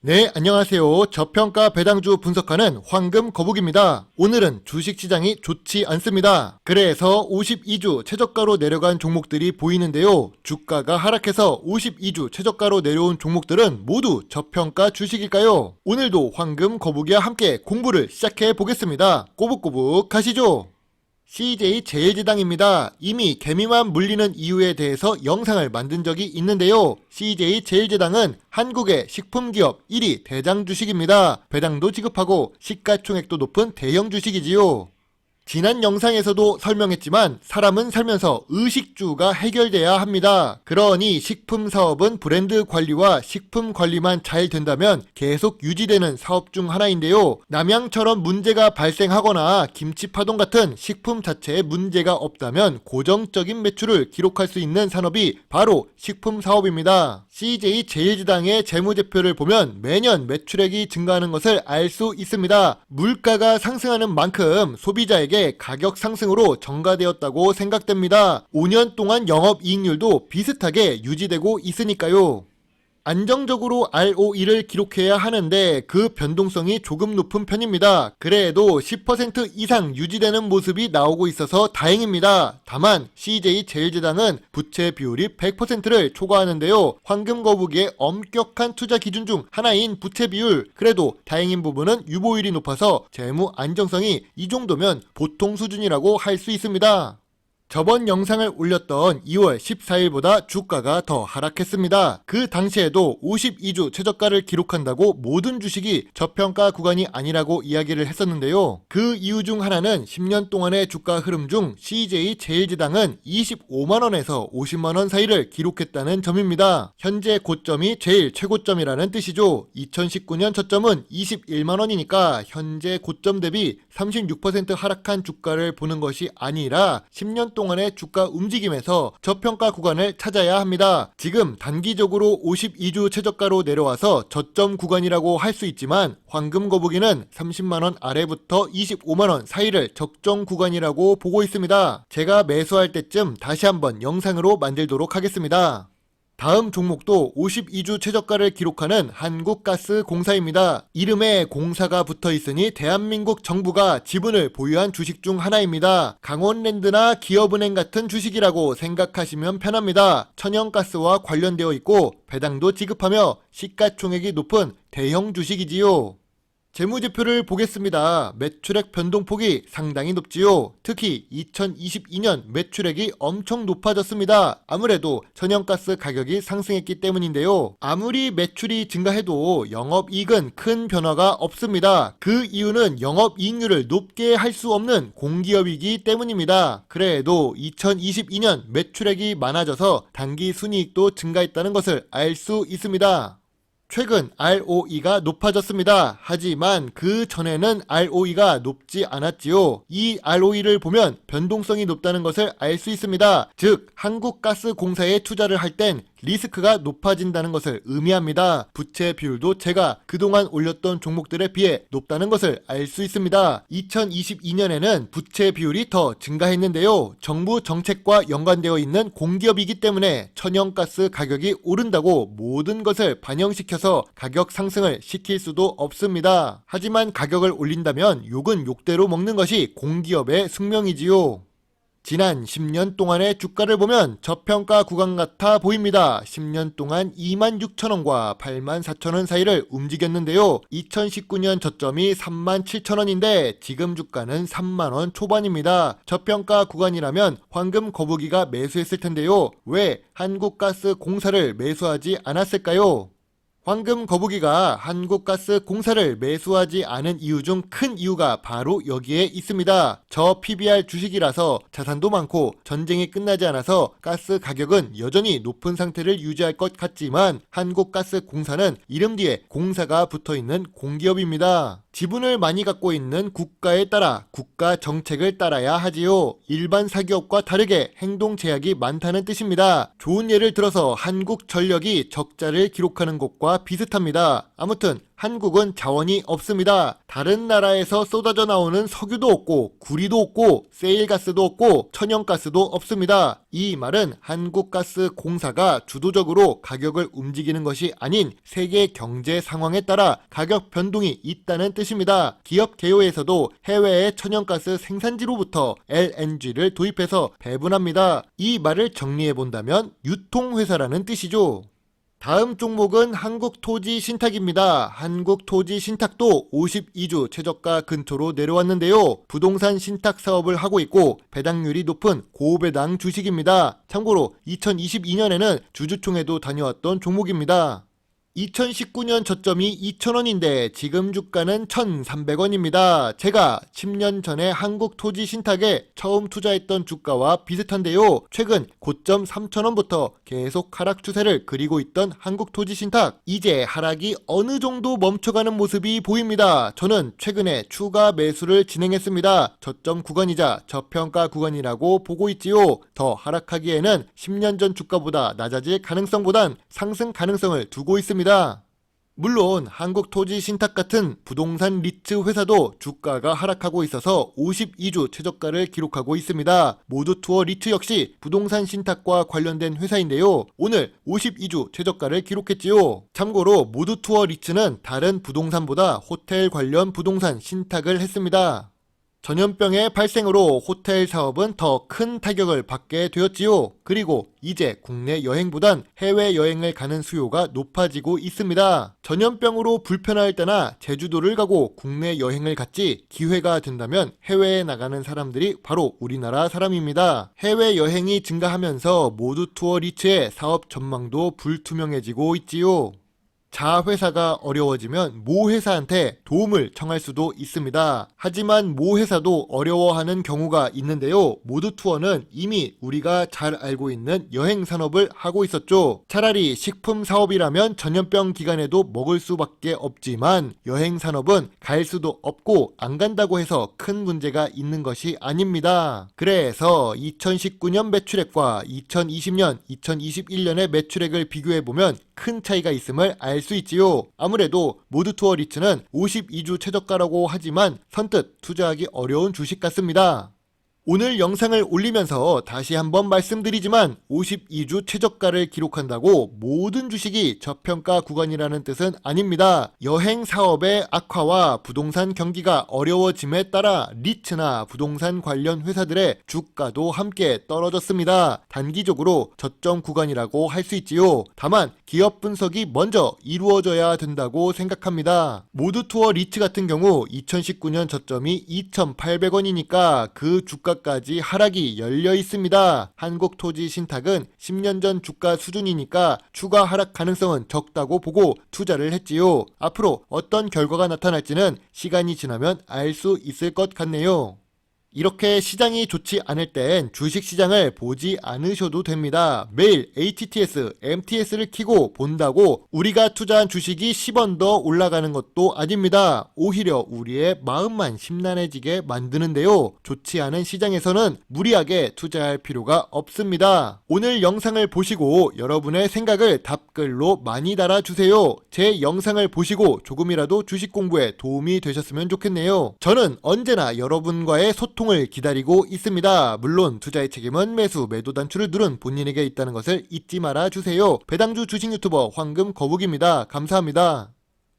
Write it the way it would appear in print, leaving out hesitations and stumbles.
네, 안녕하세요. 저평가 배당주 분석하는 황금 거북입니다. 오늘은 주식시장이 좋지 않습니다. 그래서 52주 최저가로 내려간 종목들이 보이는데요. 주가가 하락해서 52주 최저가로 내려온 종목들은 모두 저평가 주식일까요? 오늘도 황금 거북이와 함께 공부를 시작해 보겠습니다. 꼬북꼬북 가시죠. CJ제일제당입니다. 이미 개미만 물리는 이유에 대해서 영상을 만든 적이 있는데요. CJ제일제당은 한국의 식품기업 1위 대장 주식입니다. 배당도 지급하고 시가총액도 높은 대형 주식이지요. 지난 영상에서도 설명했지만 사람은 살면서 의식주가 해결돼야 합니다. 그러니 식품 사업은 브랜드 관리와 식품 관리만 잘 된다면 계속 유지되는 사업 중 하나인데요. 남양처럼 문제가 발생하거나 김치파동 같은 식품 자체에 문제가 없다면 고정적인 매출을 기록할 수 있는 산업이 바로 식품 사업입니다. CJ제일제당의 재무제표를 보면 매년 매출액이 증가하는 것을 알 수 있습니다. 물가가 상승하는 만큼 소비자에게 가격 상승으로 전가되었다고 생각됩니다. 5년 동안 영업이익률도 비슷하게 유지되고 있으니까요. 안정적으로 ROE를 기록해야 하는데 그 변동성이 조금 높은 편입니다. 그래도 10% 이상 유지되는 모습이 나오고 있어서 다행입니다. 다만 CJ제일제당은 부채 비율이 100%를 초과하는데요. 황금거북이의 엄격한 투자 기준 중 하나인 부채 비율, 그래도 다행인 부분은 유보율이 높아서 재무 안정성이 이 정도면 보통 수준이라고 할 수 있습니다. 저번 영상을 올렸던 2월 14일보다 주가가 더 하락했습니다. 그 당시에도 52주 최저가를 기록한다고 모든 주식이 저평가 구간이 아니라고 이야기를 했었는데요. 그 이유 중 하나는 10년 동안의 주가 흐름 중 CJ제일제당은 25만원에서 50만원 사이를 기록했다는 점입니다. 현재 고점이 제일 최고점이라는 뜻이죠. 2019년 저점은 21만원이니까 현재 고점 대비 36% 하락한 주가를 보는 것이 아니라 10년 동안의 주가 움직임에서 저평가 구간을 찾아야 합니다. 지금 단기적으로 52주 최저가로 내려와서 저점 구간이라고 할 수 있지만 황금거북이는 30만원 아래부터 25만원 사이를 적정 구간이라고 보고 있습니다. 제가 매수할 때쯤 다시 한번 영상으로 만들도록 하겠습니다. 다음 종목도 52주 최저가를 기록하는 한국가스공사입니다. 이름에 공사가 붙어 있으니 대한민국 정부가 지분을 보유한 주식 중 하나입니다. 강원랜드나 기업은행 같은 주식이라고 생각하시면 편합니다. 천연가스와 관련되어 있고 배당도 지급하며 시가총액이 높은 대형 주식이지요. 재무제표를 보겠습니다. 매출액 변동폭이 상당히 높지요. 특히 2022년 매출액이 엄청 높아졌습니다. 아무래도 천연가스 가격이 상승했기 때문인데요. 아무리 매출이 증가해도 영업이익은 큰 변화가 없습니다. 그 이유는 영업이익률을 높게 할 수 없는 공기업이기 때문입니다. 그래도 2022년 매출액이 많아져서 단기 순이익도 증가했다는 것을 알 수 있습니다. 최근 ROE가 높아졌습니다. 하지만 그 전에는 ROE가 높지 않았지요. 이 ROE를 보면 변동성이 높다는 것을 알 수 있습니다. 즉 한국가스공사에 투자를 할 땐 리스크가 높아진다는 것을 의미합니다. 부채 비율도 제가 그동안 올렸던 종목들에 비해 높다는 것을 알 수 있습니다. 2022년에는 부채 비율이 더 증가했는데요. 정부 정책과 연관되어 있는 공기업이기 때문에 천연가스 가격이 오른다고 모든 것을 반영시켜서 가격 상승을 시킬 수도 없습니다. 하지만 가격을 올린다면 욕은 욕대로 먹는 것이 공기업의 숙명이지요. 지난 10년 동안의 주가를 보면 저평가 구간 같아 보입니다. 10년 동안 26,000원과 84,000원 사이를 움직였는데요. 2019년 저점이 37,000원인데 지금 주가는 3만원 초반입니다. 저평가 구간이라면 황금거북이가 매수했을 텐데요. 왜 한국가스공사를 매수하지 않았을까요? 황금거북이가 한국가스공사를 매수하지 않은 이유 중 큰 이유가 바로 여기에 있습니다. 저 PBR 주식이라서 자산도 많고 전쟁이 끝나지 않아서 가스 가격은 여전히 높은 상태를 유지할 것 같지만 한국가스공사는 이름 뒤에 공사가 붙어있는 공기업입니다. 지분을 많이 갖고 있는 국가에 따라 국가 정책을 따라야 하지요. 일반 사기업과 다르게 행동 제약이 많다는 뜻입니다. 좋은 예를 들어서 한국전력이 적자를 기록하는 것과 비슷합니다. 아무튼 한국은 자원이 없습니다. 다른 나라에서 쏟아져 나오는 석유도 없고 구리도 없고 세일가스도 없고 천연가스도 없습니다. 이 말은 한국가스공사가 주도적으로 가격을 움직이는 것이 아닌 세계 경제 상황에 따라 가격 변동이 있다는 뜻입니다. 기업 개요에서도 해외의 천연가스 생산지로부터 LNG를 도입해서 배분합니다. 이 말을 정리해 본다면 유통회사라는 뜻이죠. 다음 종목은 한국토지신탁입니다. 한국토지신탁도 52주 최저가 근처로 내려왔는데요. 부동산 신탁 사업을 하고 있고 배당률이 높은 고배당 주식입니다. 참고로 2022년에는 주주총회도 다녀왔던 종목입니다. 2019년 저점이 2,000원인데 지금 주가는 1,300원입니다. 제가 10년 전에 한국토지신탁에 처음 투자했던 주가와 비슷한데요. 최근 고점 3,000원부터 계속 하락 추세를 그리고 있던 한국토지신탁, 이제 하락이 어느 정도 멈춰가는 모습이 보입니다. 저는 최근에 추가 매수를 진행했습니다. 저점 구간이자 저평가 구간이라고 보고 있지요. 더 하락하기에는 10년 전 주가보다 낮아질 가능성보단 상승 가능성을 두고 있습니다. 물론 한국토지신탁 같은 부동산 리츠 회사도 주가가 하락하고 있어서 52주 최저가를 기록하고 있습니다. 모두투어 리츠 역시 부동산 신탁과 관련된 회사인데요. 오늘 52주 최저가를 기록했지요. 참고로 모두투어 리츠는 다른 부동산보다 호텔 관련 부동산 신탁을 했습니다. 전염병의 발생으로 호텔 사업은 더 큰 타격을 받게 되었지요. 그리고 이제 국내 여행보단 해외 여행을 가는 수요가 높아지고 있습니다. 전염병으로 불편할 때나 제주도를 가고 국내 여행을 갔지 기회가 된다면 해외에 나가는 사람들이 바로 우리나라 사람입니다. 해외 여행이 증가하면서 모두투어 리츠의 사업 전망도 불투명해지고 있지요. 자회사가 어려워지면 모 회사한테 도움을 청할 수도 있습니다. 하지만 모 회사도 어려워하는 경우가 있는데요. 모두투어는 이미 우리가 잘 알고 있는 여행 산업을 하고 있었죠. 차라리 식품 사업이라면 전염병 기간에도 먹을 수밖에 없지만 여행 산업은 갈 수도 없고 안 간다고 해서 큰 문제가 있는 것이 아닙니다. 그래서 2019년 매출액과 2020년, 2021년의 매출액을 비교해보면 큰 차이가 있음을 알 수 있지요. 아무래도 모두투어 리츠는 52주 최저가라고 하지만 선뜻 투자하기 어려운 주식 같습니다. 오늘 영상을 올리면서 다시 한번 말씀드리지만 52주 최저가를 기록한다고 모든 주식이 저평가 구간이라는 뜻은 아닙니다. 여행 사업의 악화와 부동산 경기가 어려워짐에 따라 리츠나 부동산 관련 회사들의 주가도 함께 떨어졌습니다. 단기적으로 저점 구간이라고 할 수 있지요. 다만 기업 분석이 먼저 이루어져야 된다고 생각합니다. 모두투어 리츠 같은 경우 2019년 저점이 2,800원이니까 그 주가 까지 하락이 열려 있습니다. 한국토지신탁은 10년 전 주가 수준이니까 추가 하락 가능성은 적다고 보고 투자를 했지요. 앞으로 어떤 결과가 나타날지는 시간이 지나면 알 수 있을 것 같네요. 이렇게 시장이 좋지 않을 땐 주식시장을 보지 않으셔도 됩니다. 매일 HTS, MTS를 키고 본다고 우리가 투자한 주식이 10원 더 올라가는 것도 아닙니다. 오히려 우리의 마음만 심란해지게 만드는데요. 좋지 않은 시장에서는 무리하게 투자할 필요가 없습니다. 오늘 영상을 보시고 여러분의 생각을 답글로 많이 달아주세요. 제 영상을 보시고 조금이라도 주식 공부에 도움이 되셨으면 좋겠네요. 저는 언제나 여러분과의 소통을 기다리고 있습니다. 물론 투자의 책임은 매수, 매도 단추를 누른 본인에게 있다는 것을 잊지 말아 주세요. 배당주 주식 유튜버 황금 거북입니다. 감사합니다.